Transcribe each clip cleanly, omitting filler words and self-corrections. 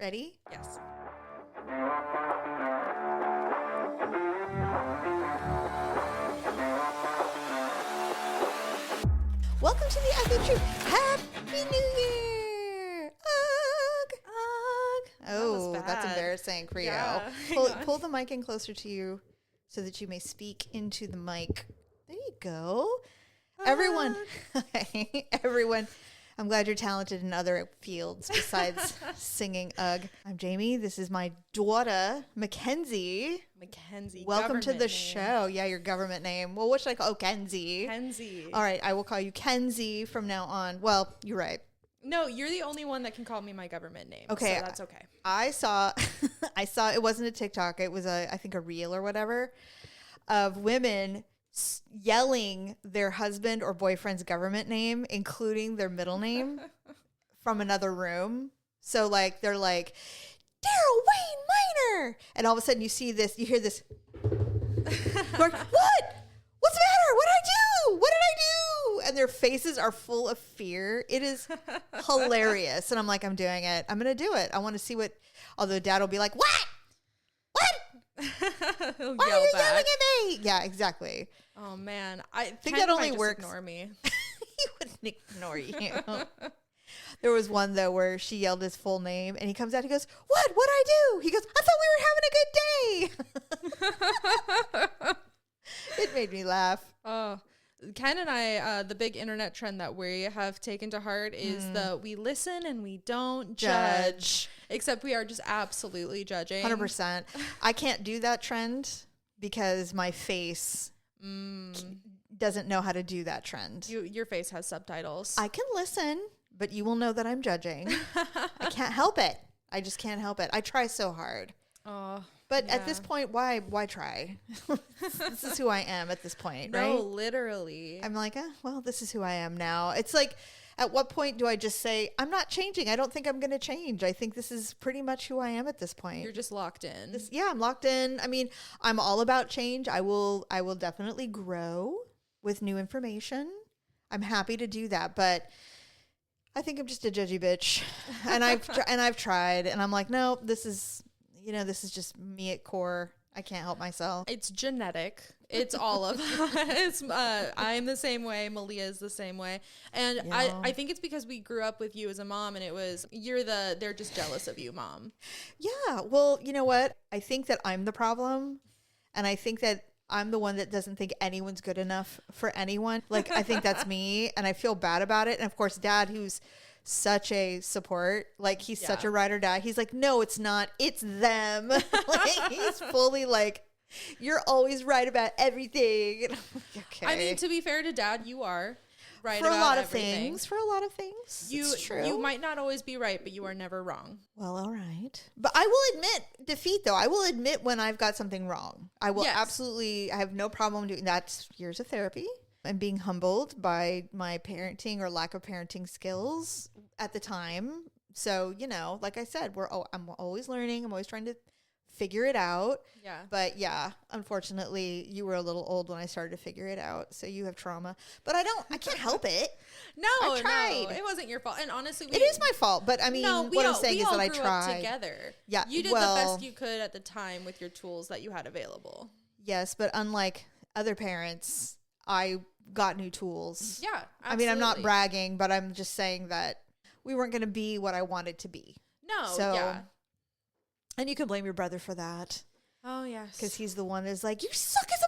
Ready? Yes. Welcome to the Uglee Truth. Happy New Year! Ugh! Oh, that's embarrassing for you. Pull the mic in closer to you so that you may speak into the mic. There you go. Everyone, I'm glad you're talented in other fields besides singing. I'm Jamie. This is my daughter, Kenzie. Welcome to the show. Yeah, your government name. Well, what should I call? Oh, Kenzie. Kenzie. All right, I will call you Kenzie from now on. Well, you're right. No, you're the only one that can call me my government name. Okay, so that's okay. I saw it wasn't a TikTok. It was I think a reel or whatever of women yelling their husband or boyfriend's government name, including their middle name, from another room. So like they're like, Daryl Wayne Minor, and all of a sudden you hear this. Going, what? What's the matter? What did I do? What did I do? And their faces are full of fear. It is hilarious. And I'm like, I'm doing it. I'm going to do it. I want to see what, although Dad will be like, what? He'll Why yell are you back. yelling at me? Yeah, exactly. Oh man, I think that only just works. Ignore me. He wouldn't ignore you. There was one though where she yelled his full name, and he comes out. He goes, "What'd I do?" He goes, "I thought we were having a good day." It made me laugh. Oh, Ken and I, the big internet trend that we have taken to heart is we listen and we don't judge. Except we are just absolutely judging. 100%. I can't do that trend because my face doesn't know how to do that trend. Your face has subtitles. I can listen, but you will know that I'm judging. I can't help it. I just can't help it. I try so hard. But at this point, why try? This is who I am at this point, right? No, literally. I'm like, well, this is who I am now. It's like, at what point do I just say, I'm not changing? I don't think I'm going to change. I think this is pretty much who I am at this point. You're just locked in. I'm locked in. I mean, I'm all about change. I will definitely grow with new information. I'm happy to do that, but I think I'm just a judgy bitch. And I've tried, and I'm like, no, this is just me at core. I can't help myself. It's genetic. It's all of us. I'm the same way. Malia is the same way. And yeah. I think it's because we grew up with you as a mom, and it was, they're just jealous of you, mom. Yeah. Well, you know what? I think that I'm the problem. And I think that I'm the one that doesn't think anyone's good enough for anyone. Like, I think that's me, and I feel bad about it. And of course, Dad, who's such a support, like he's such a ride or die. He's like, no, it's not, it's them. Like, he's fully like, you're always right about everything. And I'm like, okay. I mean, to be fair to Dad, you are right for about a lot of everything. things. For a lot of things, it's true. You might not always be right, but you are never wrong. Well, all right. But I will admit defeat, though. I will admit when I've got something wrong. I will absolutely. I have no problem doing that. That's years of therapy. I'm being humbled by my parenting or lack of parenting skills at the time. So, like I said, I'm always learning. I'm always trying to figure it out. Yeah. But yeah, unfortunately, you were a little old when I started to figure it out. So you have trauma. But I can't help it. No, I tried. it wasn't your fault. And honestly, it is my fault. But I mean, what I'm saying is that I tried. Together. Yeah. You did the best you could at the time with your tools that you had available. Yes, but unlike other parents, I got new tools. Yeah, absolutely. I mean, I'm not bragging, but I'm just saying that we weren't going to be what I wanted to be. No, so, yeah. And you can blame your brother for that. Oh, yes. Because he's the one that's like, you suck as a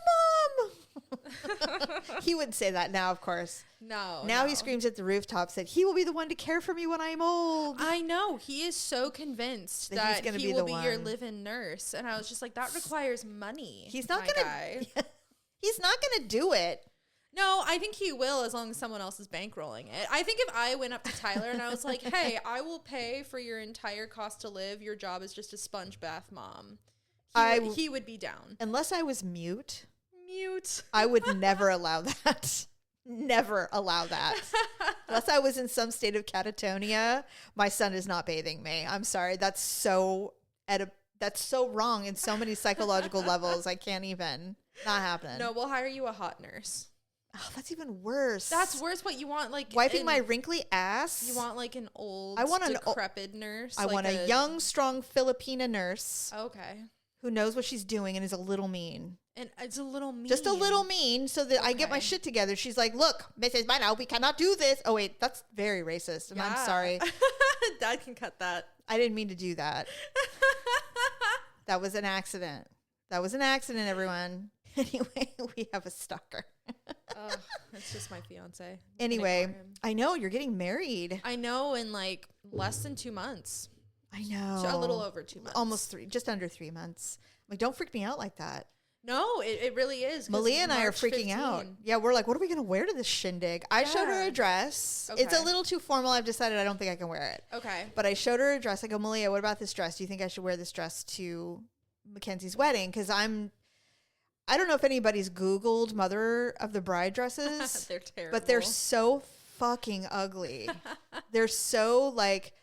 mom. He wouldn't say that now, of course. No. Now he screams at the rooftops that he will be the one to care for me when I'm old. I know. He is so convinced that he will be your live-in nurse. And I was just like, that requires money. He's not going to. He's not going to do it. No, I think he will as long as someone else is bankrolling it. I think if I went up to Tyler and I was like, hey, I will pay for your entire cost to live. Your job is just a sponge bath mom. He would be down. Unless I was mute. Mute. I would never allow that. Never allow that. Unless I was in some state of catatonia, my son is not bathing me. I'm sorry. That's so wrong in so many psychological levels. I can't even. Not happening. No, we'll hire you a hot nurse. Oh, that's even worse. That's worse. What you want, like wiping my wrinkly ass? You want like an old, decrepit nurse? I want a young, strong Filipina nurse. Okay. Who knows what she's doing and is a little mean. And it's a little mean. Just a little mean so that I get my shit together. She's like, look, Mrs. Mano, we cannot do this. Oh, wait, that's very racist. And I'm sorry. Dad can cut that. I didn't mean to do that. That was an accident. Everyone. Anyway, we have a stalker. Oh, that's just my fiance. Anyway, I know you're getting married. I know, in like less than 2 months. I know. So a little over 2 months. Almost 3, just under 3 months. Like, don't freak me out like that. No, it really is. Malia and I are freaking out. Yeah, we're like, what are we going to wear to this shindig? I showed her a dress. Okay. It's a little too formal. I've decided I don't think I can wear it. Okay. But I showed her a dress. I go, Malia, what about this dress? Do you think I should wear this dress to Mackenzie's wedding? Because I don't know if anybody's Googled Mother of the Bride dresses. They're terrible. But they're so fucking ugly. They're so like,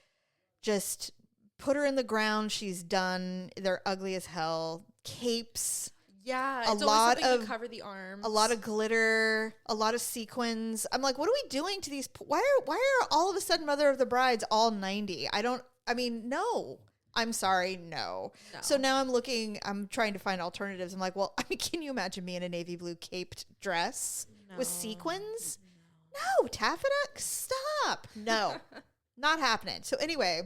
just put her in the ground. She's done. They're ugly as hell. Capes. Yeah, it's always something to cover the arms. A lot of glitter, a lot of sequins. I'm like, what are we doing to these? Why are all of a sudden Mother of the Brides all 90? No. I'm sorry, no. So now I'm trying to find alternatives. I'm like, well, can you imagine me in a navy blue caped dress with sequins? No, taffeta, stop. No, not happening. So anyway,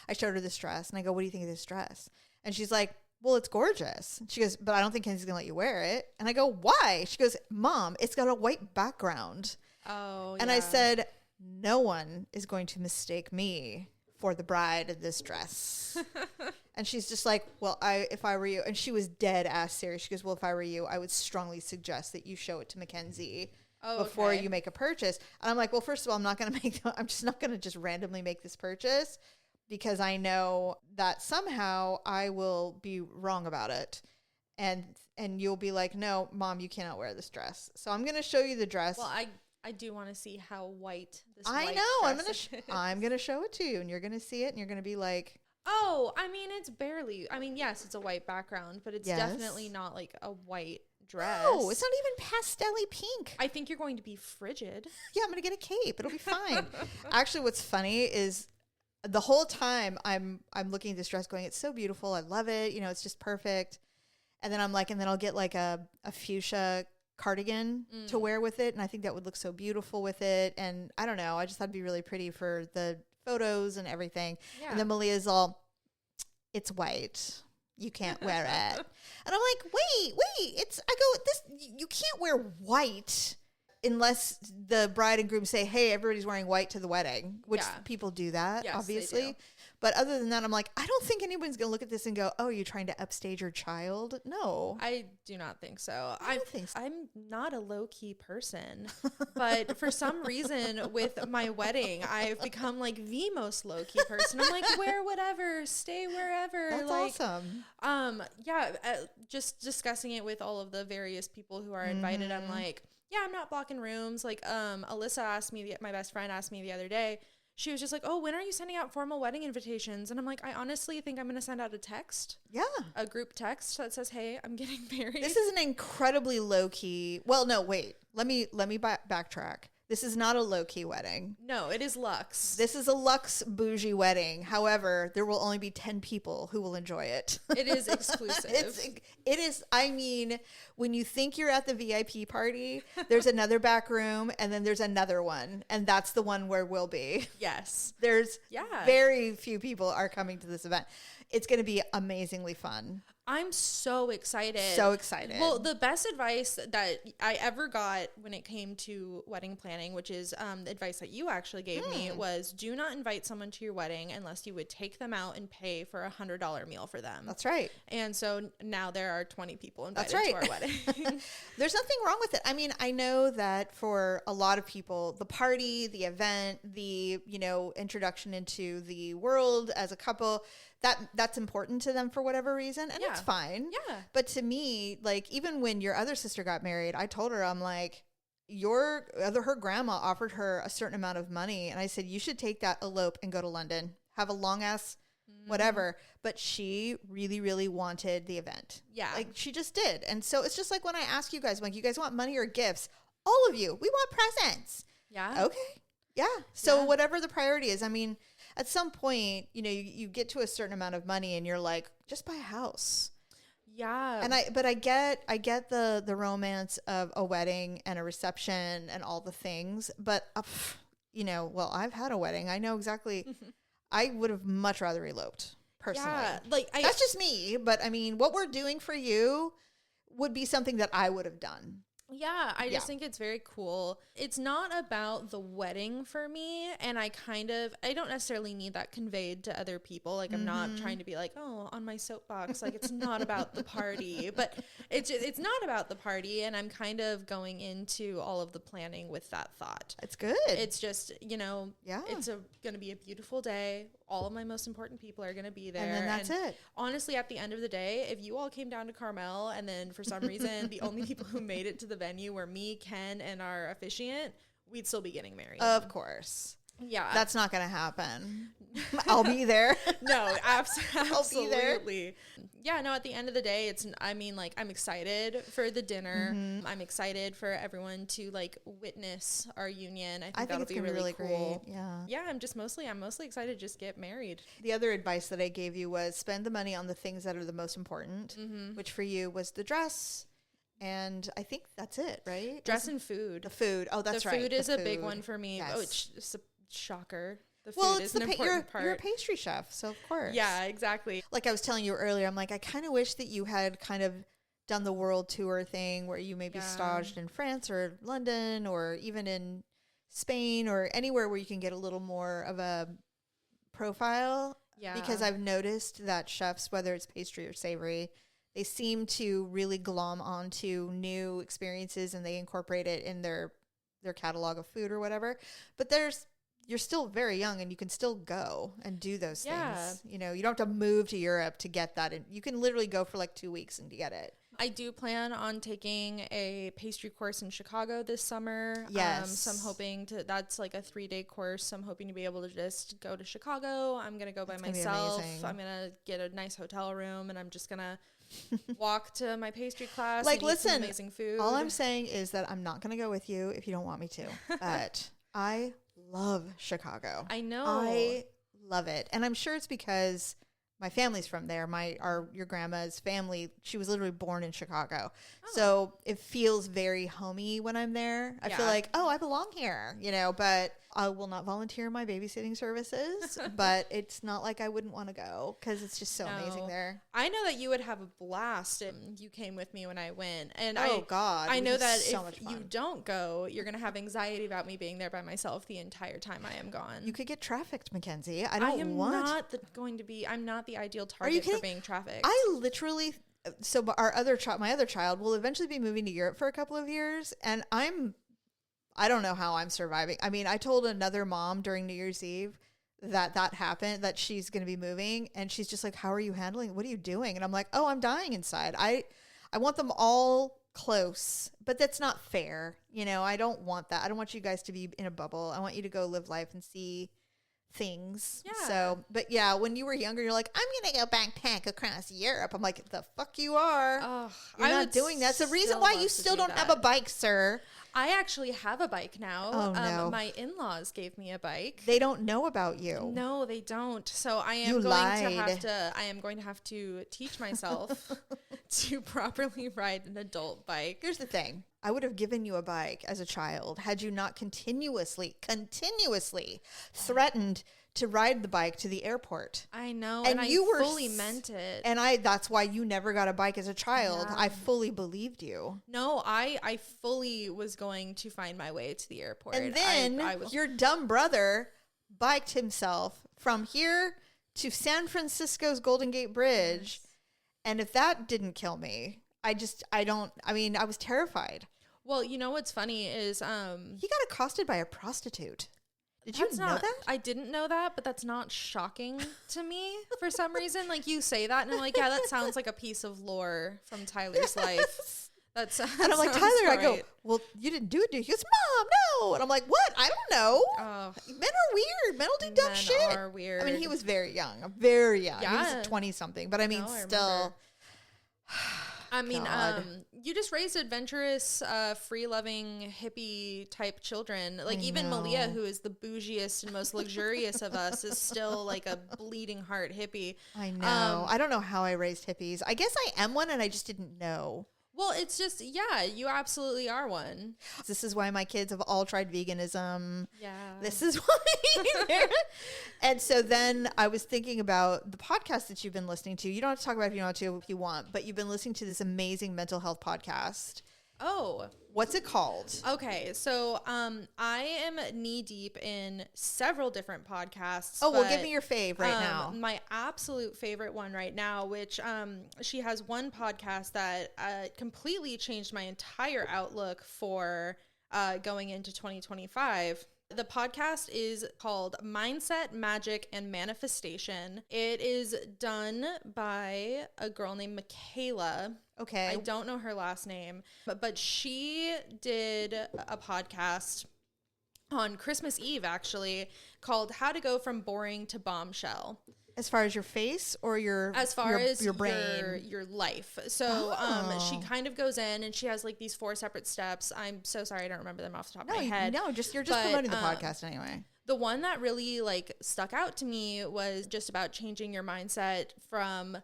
I showed her this dress and I go, what do you think of this dress? And she's like, well, it's gorgeous. She goes, but I don't think Kenzie's going to let you wear it. And I go, why? She goes, Mom, it's got a white background. Oh, and I said, no one is going to mistake me for the bride of this dress. And she's just like, well, if I were you, and she was dead ass serious. She goes, well, if I were you, I would strongly suggest that you show it to Mackenzie before you make a purchase. And I'm like, well, first of all, I'm just not going to just randomly make this purchase, because I know that somehow I will be wrong about it. And you'll be like, no, Mom, you cannot wear this dress. So I'm going to show you the dress. Well, I do want to see how white this I know. I'm going to show it to you, and you're going to see it, and you're going to be like, oh, it's barely. Yes, it's a white background, but it's definitely not like a white dress. No, it's not even pastel-y pink. I think you're going to be frigid. Yeah, I'm going to get a cape. It'll be fine. Actually, what's funny is, the whole time I'm looking at this dress going, it's so beautiful. I love it. It's just perfect. And then I'm like, and then I'll get like a fuchsia cardigan to wear with it. And I think that would look so beautiful with it. And I don't know. I just thought it'd be really pretty for the photos and everything. Yeah. And then Malia's all, it's white. You can't wear it. And I'm like, wait, you can't wear white unless the bride and groom say, hey, everybody's wearing white to the wedding, which people do that, obviously. But other than that, I'm like, I don't think anyone's going to look at this and go, oh, you're trying to upstage your child. No. I do not think so. I'm not a low-key person. But for some reason with my wedding, I've become like the most low-key person. I'm like, wear whatever, stay wherever. That's awesome. Just discussing it with all of the various people who are invited, I'm like, yeah, I'm not blocking rooms. Like, Alyssa my best friend asked me the other day, she was just like, oh, when are you sending out formal wedding invitations? And I'm like, I honestly think I'm going to send out a text. Yeah. A group text that says, hey, I'm getting married. This is an incredibly low key. Well, no, wait, let me backtrack. This is not a low-key wedding. No, it is luxe. This is a luxe bougie wedding. However, there will only be 10 people who will enjoy it. It is exclusive. It is, when you think you're at the VIP party, there's another back room, and then there's another one, and that's the one where we'll be. Yes. There's very few people are coming to this event. It's going to be amazingly fun. I'm so excited. So excited. Well, the best advice that I ever got when it came to wedding planning, which is the advice that you actually gave me, was do not invite someone to your wedding unless you would take them out and pay for a $100 meal for them. That's right. And so now there are 20 people invited to our wedding. There's nothing wrong with it. I know that for a lot of people, the party, the event, the, introduction into the world as a couple, that's important to them for whatever reason, and it's fine. Yeah. But to me, like, even when your other sister got married, I told her, I'm like, her grandma offered her a certain amount of money, and I said, you should take that, elope, and go to London, have a long ass whatever. But she really, really wanted the event. Yeah. Like, she just did. And so it's just like when I ask you guys, like, you guys want money or gifts? all of you, we want presents. Yeah. Okay. Yeah. So whatever the priority is, I mean, at some point, you know, you get to a certain amount of money and you're like, just buy a house. Yeah. And I get the romance of a wedding and a reception and all the things, but you know, well, I've had a wedding. I know exactly. I would have much rather eloped personally. Yeah, like that's just me, but I mean, what we're doing for you would be something that I would have done. Yeah, I just think it's very cool. It's not about the wedding for me, and I don't necessarily need that conveyed to other people. Like, I'm not trying to be like, oh, on my soapbox. Like, it's not about the party, but it's not about the party, and I'm kind of going into all of the planning with that thought. It's good. It's just, you know, it's going to be a beautiful day. All of my most important people are going to be there. And then that's it. Honestly, at the end of the day, if you all came down to Carmel and then for some reason the only people who made it to the venue were me, Ken, and our officiant, we'd still be getting married. Of course. Yeah. That's not going to happen. I'll be there. No, absolutely. I'll be there. Yeah, no, at the end of the day, I'm excited for the dinner. I'm excited for everyone to like witness our union. I think that'll be really cool. Great. Yeah. Yeah, I'm mostly excited to just get married. The other advice that I gave you was spend the money on the things that are the most important, which for you was the dress. And I think that's it, right? Dress and food. The food. Oh, that's right. The food is a big one for me. Yes. Oh, it's a shocker. The food is an important part. You're a pastry chef, so of course. Yeah, exactly. Like I was telling you earlier, I'm like, I kind of wish that you had kind of done the world tour thing where you maybe staged in France or London or even in Spain or anywhere where you can get a little more of a profile. Yeah. Because I've noticed that chefs, whether it's pastry or savory, they seem to really glom onto new experiences and they incorporate it in their catalog of food or whatever. But you're still very young and you can still go and do those things. You know, you don't have to move to Europe to get that. And you can literally go for like 2 weeks and get it. I do plan on taking a pastry course in Chicago this summer. Yes. So I'm hoping that's like a 3-day course. So I'm hoping to be able to just go to Chicago. I'm going to go by myself. I'm going to get a nice hotel room and I'm just going to walk to my pastry class. Like, and listen, eat some amazing food. All I'm saying is that I'm not going to go with you if you don't want me to, but I love Chicago. I know. I love it. And I'm sure it's because my family's from there. Your grandma's family, she was literally born in Chicago. Oh. So it feels very homey when I'm there. I feel like, oh, I belong here, you know, but I will not volunteer my babysitting services, but it's not like I wouldn't want to go because it's just so amazing there. I know that you would have a blast if you came with me when I went. And God. I know that if you don't go, you're going to have anxiety about me being there by myself the entire time I am gone. You could get trafficked, Mackenzie. I'm not the ideal target for being trafficked. I literally... So my other child will eventually be moving to Europe for a couple of years, and I don't know how I'm surviving. I mean, I told another mom during New Year's Eve that happened, that she's going to be moving, and she's just like, how are you handling it? What are you doing? And I'm like, oh, I'm dying inside. I want them all close, but that's not fair. You know, I don't want that. I don't want you guys to be in a bubble. I want you to go live life and see things. Yeah. So, but yeah, when you were younger, you're like, I'm going to go backpack across Europe. I'm like, the fuck you are. Oh, you're not doing that. It's the reason why you still don't have a bike, sir. I actually have a bike now. Oh, no. My in-laws gave me a bike. They don't know about you. No, they don't. So I am going to have to teach myself to properly ride an adult bike. Here's the thing. I would have given you a bike as a child had you not continuously threatened to ride the bike to the airport. I know, and you fully meant it. And that's why you never got a bike as a child. Yeah. I fully believed you. No, I fully was going to find my way to the airport. And then your dumb brother biked himself from here to San Francisco's Golden Gate Bridge. Yes. And if that didn't kill me, I was terrified. Well, you know what's funny is he got accosted by a prostitute. Did you know that? I didn't know that, but that's not shocking to me for some reason. Like, you say that, and I'm like, yeah, that sounds like a piece of lore from Tyler's life. And I'm like, Tyler, right. I go, well, you didn't do it, did you? He goes, Mom, no. And I'm like, what? I don't know. Men are weird. Men will do dumb shit. Men are weird. I mean, he was very young. Very young. Yeah. He was 20-something. But I mean, still... I mean, you just raised adventurous, free-loving, hippie-type children. Like, even Malia, who is the bougiest and most luxurious of us, is still, like, a bleeding heart hippie. I know. I don't know how I raised hippies. I guess I am one, and I just didn't know. Well, it's just, yeah, you absolutely are one. This is why my kids have all tried veganism. Yeah. This is why. And so then I was thinking about the podcast that you've been listening to. You don't have to talk about it if you don't want to, if you want, but you've been listening to this amazing mental health podcast. Oh. What's it called? Okay, so I am knee deep in several different podcasts. Oh, well, give me your fave right now. My absolute favorite one right now, which she has one podcast that completely changed my entire outlook for going into 2025. The podcast is called Mindset, Magic, and Manifestation. It is done by a girl named Michaela. Okay. I don't know her last name, but she did a podcast on Christmas Eve, actually, called How to Go from Boring to Bombshell. As far as your face or your brain? Your life. So she kind of goes in and she has like these 4 separate steps. I'm so sorry I don't remember them off the top of my head. No, you're just promoting the podcast anyway. The one that really like stuck out to me was just about changing your mindset from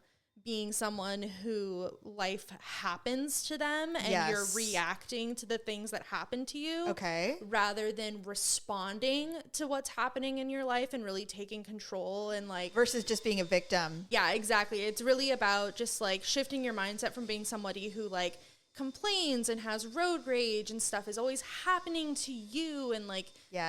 being someone who life happens to them and you're reacting to the things that happen to you. Okay. Rather than responding to what's happening in your life and really taking control and like. Versus just being a victim. Yeah, exactly. It's really about just like shifting your mindset from being somebody who like complains and has road rage and stuff is always happening to you and like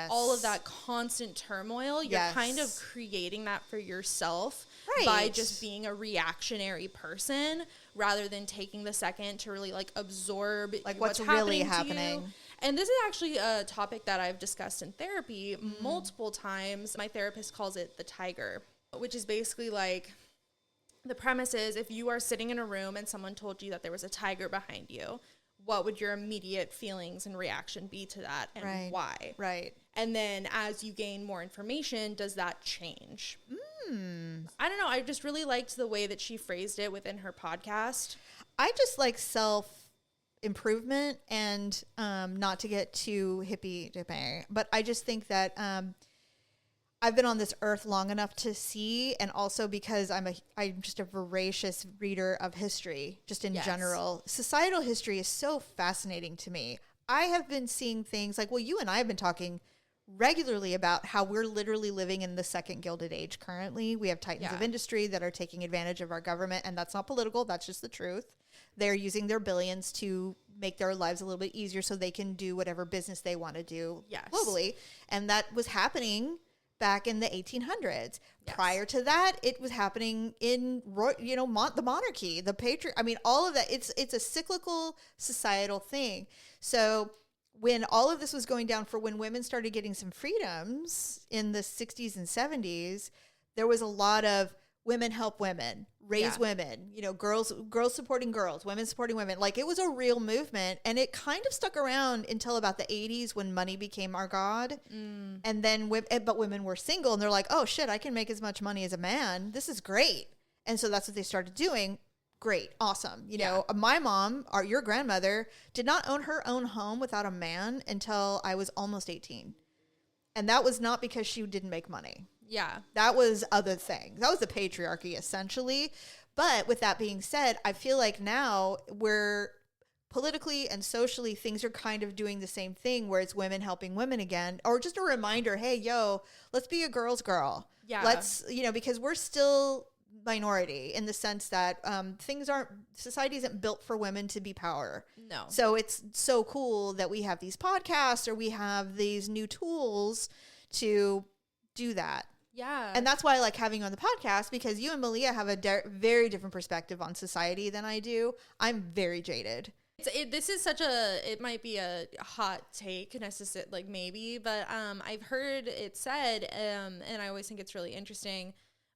all of that constant turmoil. You're kind of creating that for yourself. Right. By just being a reactionary person rather than taking the second to really like absorb like what's really happening. And this is actually a topic that I've discussed in therapy multiple times. My therapist calls it the tiger, which is basically like the premise is if you are sitting in a room and someone told you that there was a tiger behind you, what would your immediate feelings and reaction be to that and why? Right. And then as you gain more information, does that change? I don't know. I just really liked the way that she phrased it within her podcast. I just like self-improvement and not to get too hippie, but I just think that I've been on this earth long enough to see, and also because I'm just a voracious reader of history, just in general. Societal history is so fascinating to me. I have been seeing things like, well, you and I have been talking regularly about how we're literally living in the second Gilded Age currently. We have titans of industry that are taking advantage of our government, and that's not political. That's just the truth. They're using their billions to make their lives a little bit easier so they can do whatever business they want to do globally. And that was happening back in the 1800s. Prior to that, it was happening in, the monarchy, the patriarch. I mean, all of that. It's a cyclical societal thing. So when all of this was going down for when women started getting some freedoms in the 60s and 70s, there was a lot of women help women, raise women, girls supporting girls, women supporting women. Like it was a real movement, and it kind of stuck around until about the 80s when money became our god. And then but women were single and they're like, oh shit, I can make as much money as a man. This is great. And so that's what they started doing. Great. Awesome. My mom, your grandmother, did not own her own home without a man until I was almost 18. And that was not because she didn't make money. Yeah. That was other things. That was the patriarchy, essentially. But with that being said, I feel like now we're politically and socially, things are kind of doing the same thing where it's women helping women again, or just a reminder, hey, let's be a girl's girl. Yeah. Let's, because we're still minority in the sense that society isn't built for women to be power. No. So it's so cool that we have these podcasts or we have these new tools to do that. Yeah. And that's why I like having you on the podcast, because you and Malia have a very different perspective on society than I do. I'm very jaded. This is it might be a hot take, necessarily, maybe, but I've heard it said, and I always think it's really interesting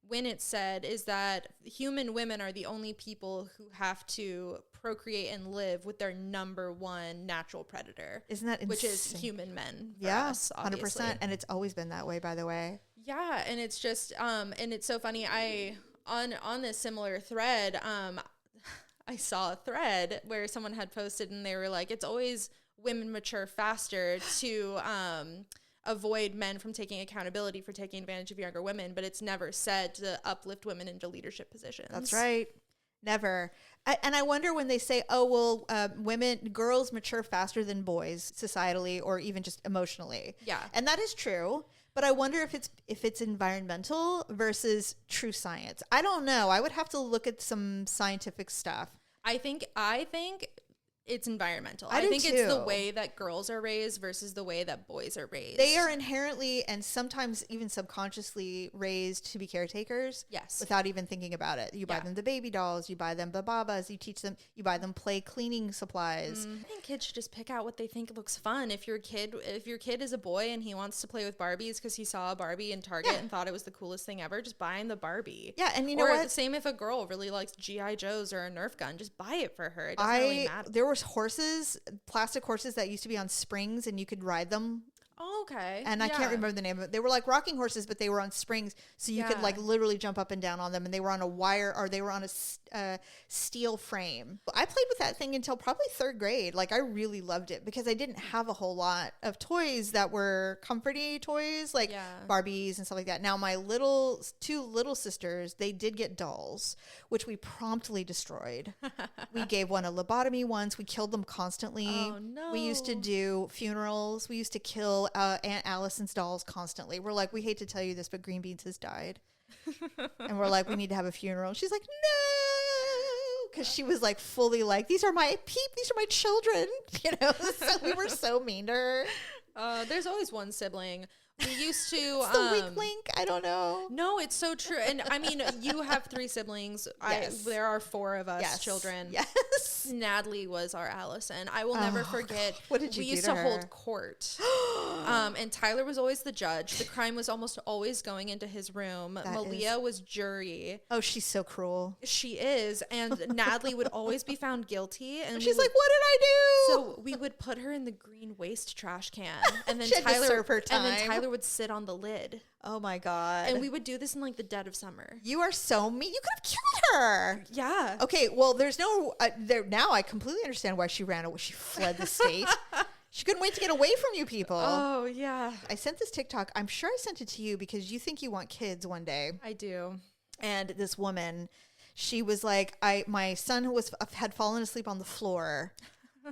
when it's said, is that human women are the only people who have to procreate and live with their number one natural predator. Isn't that insane? Which is human men. Yeah, us, 100%. And it's always been that way, by the way. Yeah, and it's just, and it's so funny. On this similar thread, I saw a thread where someone had posted and they were like, it's always women mature faster to avoid men from taking accountability for taking advantage of younger women, but it's never said to uplift women into leadership positions. That's right. Never. And I wonder when they say, oh, well, girls mature faster than boys societally or even just emotionally. Yeah. And that is true. But I wonder if it's environmental versus true science. I don't know. I would have to look at some scientific stuff. I think it's environmental. I think it's the way that girls are raised versus the way that boys are raised. They are inherently and sometimes even subconsciously raised to be caretakers. Yes. Without even thinking about it. You buy them the baby dolls, you buy them the babas, you teach them, you buy them play cleaning supplies. I think kids should just pick out what they think looks fun. If your kid is a boy and he wants to play with Barbies because he saw a Barbie in Target and thought it was the coolest thing ever, just buy him the Barbie. Yeah, and you know what? Same if a girl really likes G.I. Joes or a Nerf gun, just buy it for her. It doesn't really matter. There was plastic horses that used to be on springs and you could ride them. Oh, okay. And I can't remember the name of it. They were like rocking horses, but they were on springs. So you could like literally jump up and down on them. And they were on a wire or they were on a steel frame. I played with that thing until probably third grade. Like I really loved it because I didn't have a whole lot of toys that were comforty toys like Barbies and stuff like that. Now my two little sisters, they did get dolls, which we promptly destroyed. We gave one a lobotomy once. We killed them constantly. Oh, no. We used to do funerals. We used to kill Aunt Allison's dolls constantly. We're like, we hate to tell you this, but Green Beans has died. And we're like, we need to have a funeral. She's like, no, because she was like fully like, these are my children, you know. So we were so mean to her. There's always one sibling. We used to it's the weak link. I don't know. No, it's so true. And I mean, you have 3 siblings. Yes. There are 4 of us children. Yes. Natalie was our Allison. I will never forget. What did you do? We used to hold court. And Tyler was always the judge. The crime was almost always going into his room. Malia was jury. Oh, she's so cruel. She is. And Natalie would always be found guilty. And she's like, what did I do? So we would put her in the green waste trash can. And then She had to serve her time. And then Tyler would sit on the lid. Oh my God. And we would do this in like the dead of summer. You are so mean. You could have killed her. Yeah. Okay, well, there's no now I completely understand why she ran away. She fled the state. She couldn't wait to get away from you people. Oh, yeah. I sent this TikTok. I'm sure I sent it to you because you think you want kids one day. I do. And this woman, she was like, my son had fallen asleep on the floor.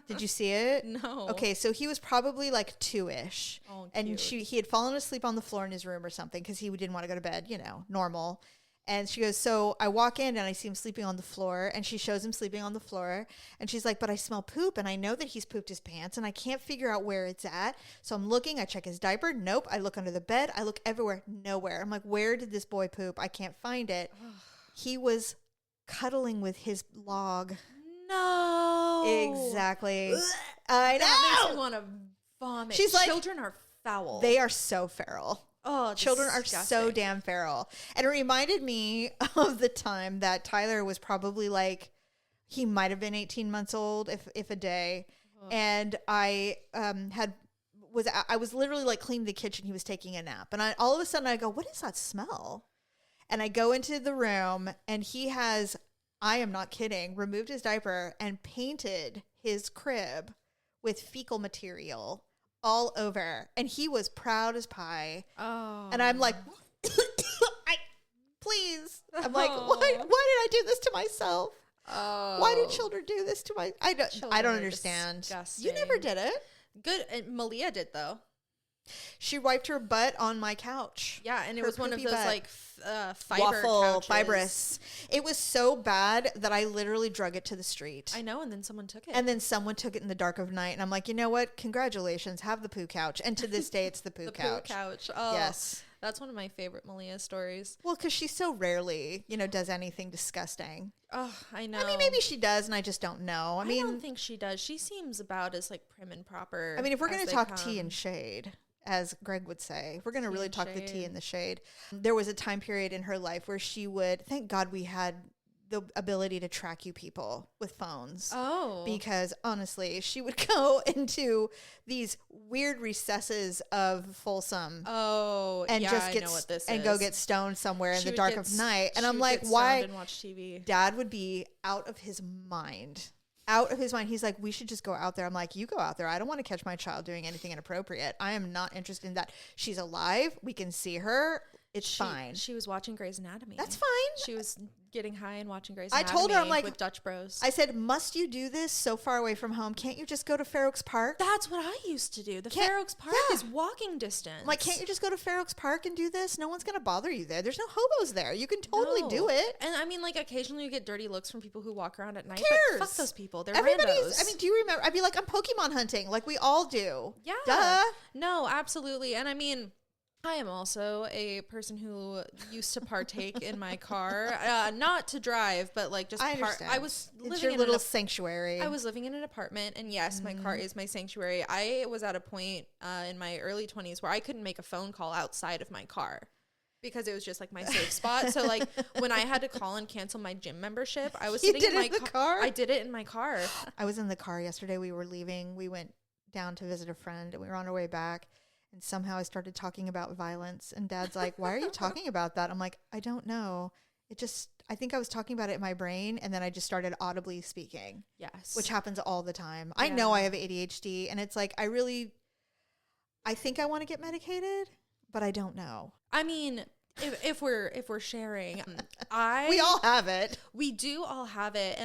Did you see it? No. Okay, so he was probably like 2-ish. Oh, and cute. he had fallen asleep on the floor in his room or something because he didn't want to go to bed, you know, normal. And she goes, so I walk in and I see him sleeping on the floor, and she shows him sleeping on the floor. And she's like, but I smell poop and I know that he's pooped his pants and I can't figure out where it's at. So I'm looking, I check his diaper. Nope. I look under the bed. I look everywhere. Nowhere. I'm like, where did this boy poop? I can't find it. He was cuddling with his log. No. Exactly. I know. That makes me want to vomit. She's like, children are foul. They are so feral. Oh, children disgusting. are so damn feral. And it reminded me of the time that Tyler was probably like, he might have been 18 months old, if a day. Oh. And I was literally like cleaning the kitchen. He was taking a nap. And all of a sudden I go, what is that smell? And I go into the room and he has, I am not kidding, removed his diaper and painted his crib with fecal material all over. And he was proud as pie. Oh. And I'm like, please. I'm like, why did I do this to myself? Oh. Why do children do this to my, I don't understand. Disgusting. You never did it. Good. And Malia did though. She wiped her butt on my couch. Yeah, and it was one of those butt. like fibrous. It was so bad that I literally drug it to the street. I know, and then someone took it. And then someone took it in the dark of night, and I'm like, you know what? Congratulations, have the poo couch. And to this day, it's the poo couch. Poo couch. Oh, yes, that's one of my favorite Malia stories. Well, because she so rarely, does anything disgusting. Oh, I know. I mean, maybe she does, and I just don't know. I don't think she does. She seems about as like prim and proper. I mean, if we're going to talk tea and shade, as Greg would say, we're going to really talk the tea and the shade. There was a time period in her life where she would, thank God we had the ability to track you people with phones. Oh. Because honestly, she would go into these weird recesses of Folsom. Oh, and yeah, just I get know what this and is. go get stoned somewhere in She the would dark get of night. And she I'm would like, get why? stoned and watch TV. Dad would be out of his mind. Out of his mind. He's like, we should just go out there. I'm like, you go out there. I don't want to catch my child doing anything inappropriate. I am not interested in that. She's alive. We can see her. It's fine. She was watching Grey's Anatomy. That's fine. She was getting high and watching Grey's I Anatomy. told her, I'm like, with Dutch Bros. I said, must you do this so far away from home? Can't you just go to Fair Oaks Park? That's what I used to do. Fair Oaks Park is walking distance. I'm like, can't you just go to Fair Oaks Park and do this? No one's going to bother you there. There's no hobos there. You can totally do it. And I mean, like, occasionally you get dirty looks from people who walk around at night. Who cares? But fuck those people. They're Everybody's, randos. I mean, do you remember? I'd be like, I'm Pokemon hunting like we all do. Yeah. Duh. No, absolutely. And I mean, I am also a person who used to partake in my car, not to drive, but like just I understand. I was It's living your in little sanctuary. I was living in an apartment, and yes, my car is my sanctuary. I was at a point in my early 20s where I couldn't make a phone call outside of my car because it was just like my safe spot. So like when I had to call and cancel my gym membership, I was sitting in my car. I did it in my car. I was in the car yesterday. We were leaving. We went down to visit a friend, and we were on our way back. And somehow I started talking about violence. And Dad's like, why are you talking about that? I'm like, I don't know. I think I was talking about it in my brain. And then I just started audibly speaking. Yes. Which happens all the time. Yeah. I know I have ADHD. And it's like, I think I want to get medicated, but I don't know. I mean, if we're sharing, we all have it. We do all have it.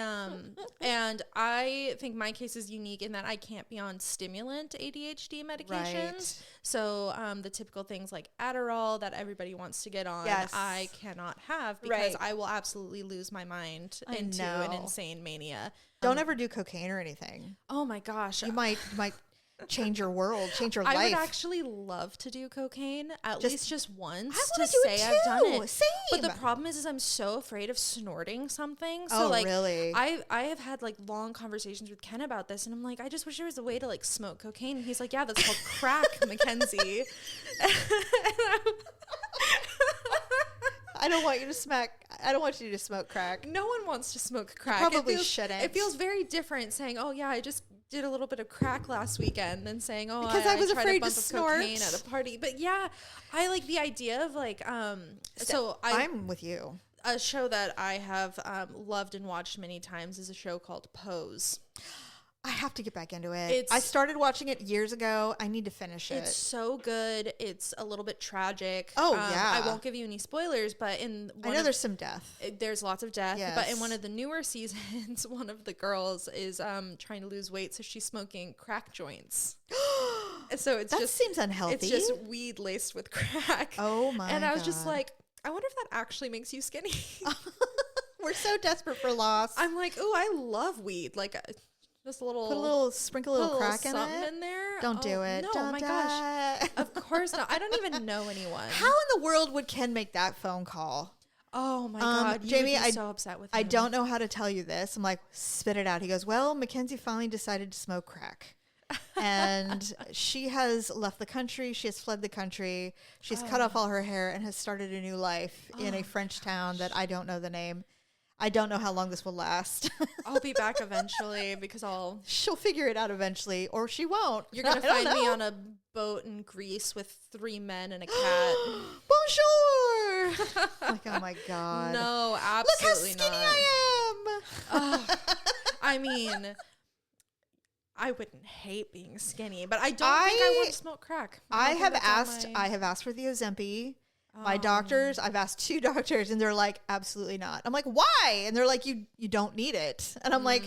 And I think my case is unique in that I can't be on stimulant ADHD medications. Right. So the typical things like Adderall that everybody wants to get on, I cannot have because I will absolutely lose my mind into an insane mania. Don't ever do cocaine or anything. Oh my gosh. You might change your world, change your life. I would actually love to do cocaine at least just once to say I've done it. Same. But the problem is I'm so afraid of snorting something. So like really? I have had like long conversations with Ken about this, and I'm like, I just wish there was a way to like smoke cocaine. And he's like, yeah, that's called crack, Mackenzie. I don't want you to smoke crack. No one wants to smoke crack. Probably shouldn't. It feels very different saying, oh yeah, I just did a little bit of crack last weekend than saying, oh, because I was tried afraid a bump to of snort cocaine at a party. But yeah, I like the idea of like, I'm with you. A show that I have loved and watched many times is a show called Pose. I have to get back into it. I started watching it years ago. I need to finish it. It's so good. It's a little bit tragic. Oh, yeah. I won't give you any spoilers, but I know there's some death. There's lots of death. Yes. But in one of the newer seasons, one of the girls is trying to lose weight, so she's smoking crack joints. So it's that seems unhealthy. It's just weed laced with crack. Oh my! And I was just like, I wonder if that actually makes you skinny. We're so desperate for loss. I'm like, oh, I love weed. Like. Just sprinkle a little crack in it. In there. Don't do it. No, don't my gosh. Of course not. I don't even know anyone. How in the world would Ken make that phone call? Oh my God. Jamie, I'm so upset with him. I don't know how to tell you this. I'm like, spit it out. He goes, well, Mackenzie finally decided to smoke crack. And she has left the country. She has fled the country. She's cut off all her hair and has started a new life in a French town that I don't know the name. I don't know how long this will last. I'll be back eventually because she'll figure it out eventually, or she won't. You're going to find me on a boat in Greece with 3 men and a cat. Bonjour! Like, oh my God. No, absolutely not. Look how skinny I am. I mean, I wouldn't hate being skinny, but I don't think I want to smoke crack. I have asked for the Ozempic. My doctors, I've asked 2 doctors, and they're like, absolutely not. I'm like, why? And they're like, you don't need it. And I'm like,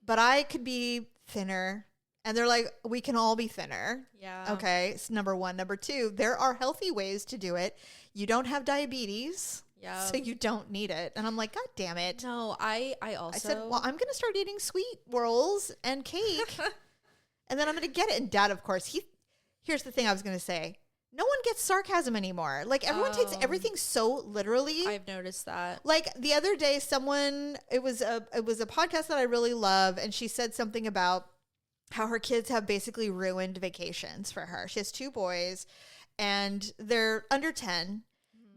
but I could be thinner. And they're like, we can all be thinner. Yeah. Okay. It's number 1. Number 2, there are healthy ways to do it. You don't have diabetes. Yeah. So you don't need it. And I'm like, God damn it. No, I said, well, I'm going to start eating sweet rolls and cake. And then I'm going to get it. And Dad, of course, here's the thing I was going to say. No one gets sarcasm anymore. Like, everyone takes everything so literally. I've noticed that. Like, the other day, it was a podcast that I really love, and she said something about how her kids have basically ruined vacations for her. She has 2 boys, and they're under 10,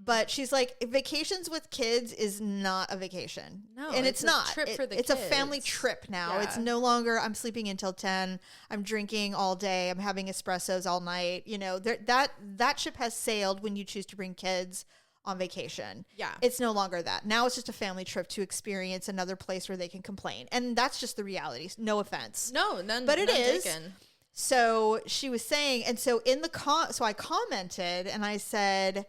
But she's like, vacations with kids is not a vacation. No, and it's not. Trip for the it's kids. a family trip now. Yeah. It's no longer, I'm sleeping until 10. I'm drinking all day. I'm having espressos all night. You know, that ship has sailed when you choose to bring kids on vacation. Yeah. It's no longer that. Now it's just a family trip to experience another place where they can complain. And that's just the reality. No offense. No, none. But it none is. Taken. So she was saying, and so in the so I commented and I said,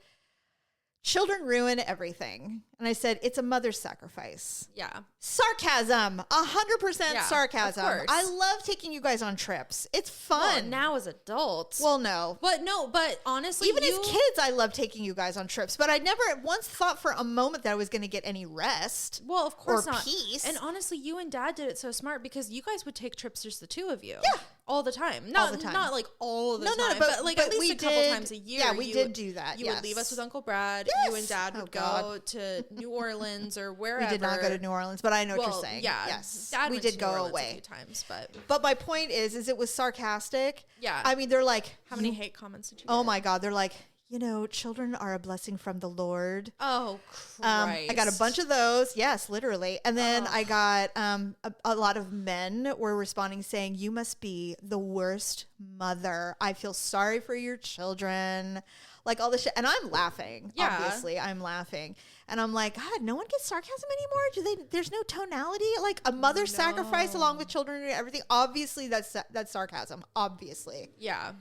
children ruin everything. And I said, it's a mother's sacrifice. Yeah. Sarcasm. 100% sarcasm. Of course. I love taking you guys on trips. It's fun. Well, now as adults. Well, no. But honestly, even as kids, I love taking you guys on trips. But I never once thought for a moment that I was going to get any rest. Well, of course or not. Peace. And honestly, you and Dad did it so smart because you guys would take trips, just the two of you. Yeah. All the time. All the time. Not like all the time. No, but like but at least we a couple did, times a year. Yeah, we did do that. You yes. would leave us with Uncle Brad. Yes. You and Dad would go to New Orleans or wherever. We did not go to New Orleans, but I know what you're saying. Yeah. Yes. Dad we went did to go New Orleans away a few times, but my point is it was sarcastic. Yeah. I mean, they're like, how many hate comments did you Oh get? my God. They're like, you know, children are a blessing from the Lord. Oh, Christ. I got a bunch of those. Yes, literally. And then I got a lot of men were responding saying, you must be the worst mother. I feel sorry for your children. Like all this shit. And I'm laughing. Yeah. Obviously, I'm laughing. And I'm like, God, no one gets sarcasm anymore? There's no tonality? Like a mother's sacrifice along with children and everything. Obviously, that's sarcasm. Obviously. Yeah.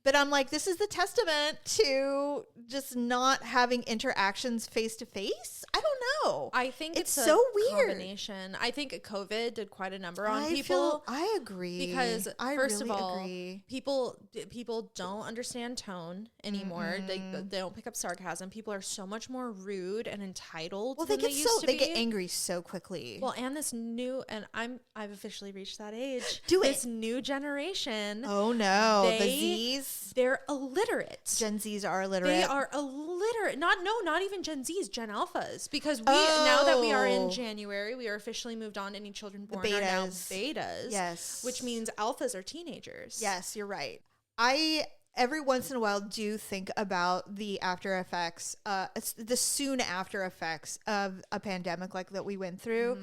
But I'm like, this is the testament to just not having interactions face to face. I don't know. I think it's so weird. Combination. I think COVID did quite a number on people. I agree. Because first really of all, agree. people don't understand tone anymore. They don't pick up sarcasm. People are so much more rude and entitled. Well, than they get angry so quickly. Well, and this new, and I've officially reached that age. This new generation. Oh no, the Z's. They're illiterate. Gen Zs are illiterate. They are illiterate. Not even Gen Zs, Gen Alphas. Because now that we are in January, we are officially moved on. Any children born are now betas. Yes. Which means alphas are teenagers. Yes, you're right. I every once in a while do think about the after effects, the soon after effects of a pandemic like that we went through,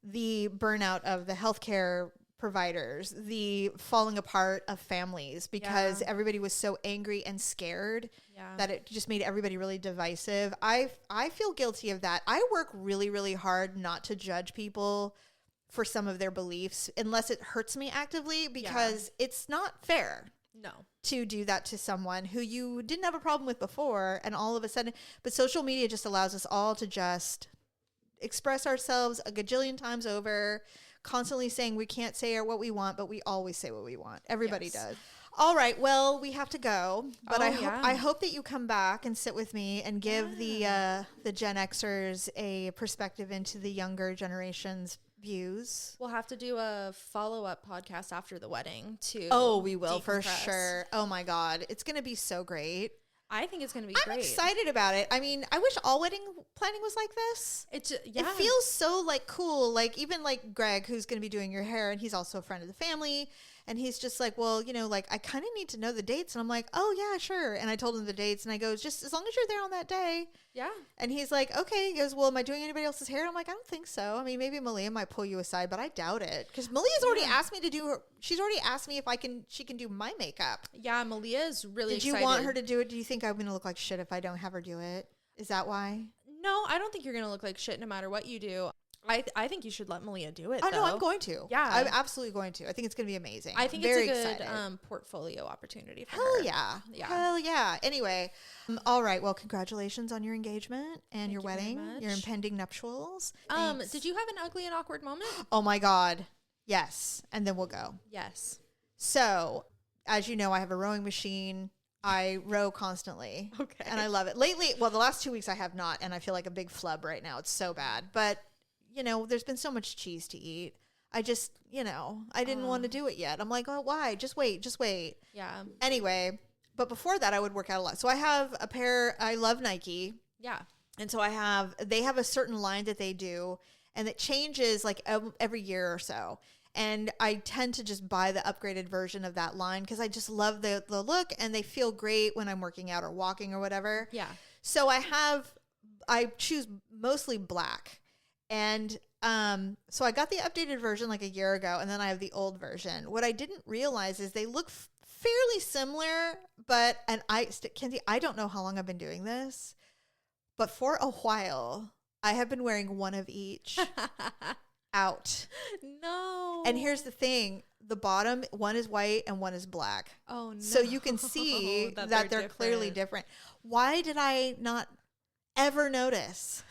the burnout of the healthcare providers, the falling apart of families because everybody was so angry and scared that it just made everybody really divisive. I feel guilty of that. I work really, really hard not to judge people for some of their beliefs unless it hurts me actively because it's not fair. No. To do that to someone who you didn't have a problem with before and all of a sudden, but social media just allows us all to just express ourselves a gajillion times over, constantly saying we can't say what we want, but we always say what we want. Everybody does. All right. Well, we have to go, but I hope that you come back and sit with me and give the Gen Xers a perspective into the younger generation's views. We'll have to do a follow-up podcast after the wedding too. Oh, we will for sure. Oh my God. It's going to be so great. I think it's going to be great. I'm excited about it. I mean, I wish all wedding planning was like this. It feels so like cool. Like even like Greg, who's going to be doing your hair, and he's also a friend of the family. And he's just like, well, you know, like I kind of need to know the dates. And I'm like, oh yeah, sure. And I told him the dates, and I go, just as long as you're there on that day. Yeah. And he's like, okay. He goes, well, am I doing anybody else's hair? And I'm like, I don't think so. I mean, maybe Malia might pull you aside, but I doubt it because Malia's already asked me to do her. She's already asked me if she can do my makeup. Yeah, Malia is really excited. Did you want her to do it? Do you think I'm going to look like shit if I don't have her do it? Is that why? No, I don't think you're going to look like shit no matter what you do. I think you should let Malia do it. Oh, no, I'm going to. Yeah. I'm absolutely going to. I think it's going to be amazing. I think it's a good portfolio opportunity for her. Yeah. Hell yeah. Anyway, all right. Well, congratulations on your engagement and your wedding, your impending nuptials. Did you have an ugly and awkward moment? Oh, my God. Yes. And then we'll go. Yes. So, as you know, I have a rowing machine. I row constantly. Okay. And I love it. Lately, well, the last 2 weeks I have not, and I feel like a big flub right now. It's so bad. But you know, there's been so much cheese to eat. I just, you know, I didn't want to do it yet. I'm like, oh, why? Just wait. Yeah. Anyway, but before that, I would work out a lot. So I have a pair, I love Nike. Yeah. And so they have a certain line that they do, and it changes like every year or so. And I tend to just buy the upgraded version of that line because I just love the look, and they feel great when I'm working out or walking or whatever. Yeah. So I choose mostly black. And so I got the updated version like a year ago, and then I have the old version. What I didn't realize is they look fairly similar, but, Kenzie, I don't know how long I've been doing this, but for a while, I have been wearing one of each out. No. And here's the thing. The bottom, one is white and one is black. Oh, no. So you can see that they're clearly different. Why did I not ever notice?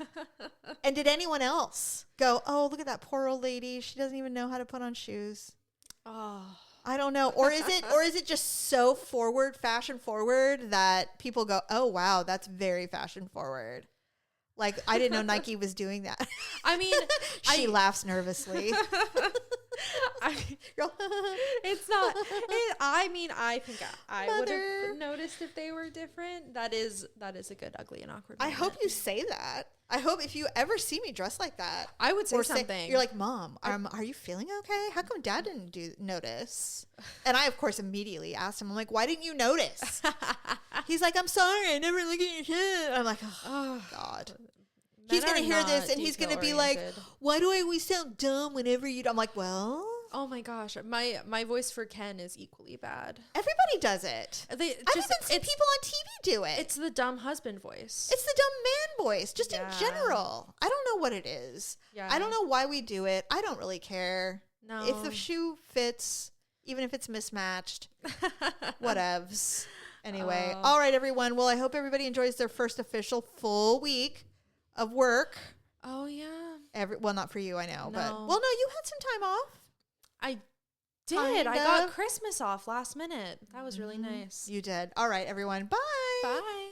And did anyone else go, oh, look at that poor old lady. She doesn't even know how to put on shoes. Oh, I don't know. Or is it just so fashion forward that people go, oh, wow, that's very fashion forward. Like, I didn't know Nike was doing that. I mean, she laughs nervously. It's not. I mean, I think I would have noticed if they were different. That is a good ugly and awkward moment. I hope you say that. I hope if you ever see me dressed like that, I would say something. You're like, Mom, are you feeling okay? How come Dad didn't notice? And I, of course, immediately asked him, I'm like, why didn't you notice? He's like, I'm sorry, I never look at your shit. I'm like, oh God. He's going to hear this and he's going to be like, why do I always sound dumb whenever you... I'm like, well... Oh my gosh. My voice for Ken is equally bad. Everybody does it. I've even seen people on TV do it. It's the dumb husband voice. It's the dumb man voice, just in general. I don't know what it is. Yeah. I don't know why we do it. I don't really care. No. If the shoe fits, even if it's mismatched, whatevs. Anyway. All right, everyone. Well, I hope everybody enjoys their first official full week of work. Oh, yeah. Well, not for you, I know. No. But, well, no, you had some time off. I did. I got Christmas off last minute. That was really nice. You did. All right, everyone. Bye. Bye.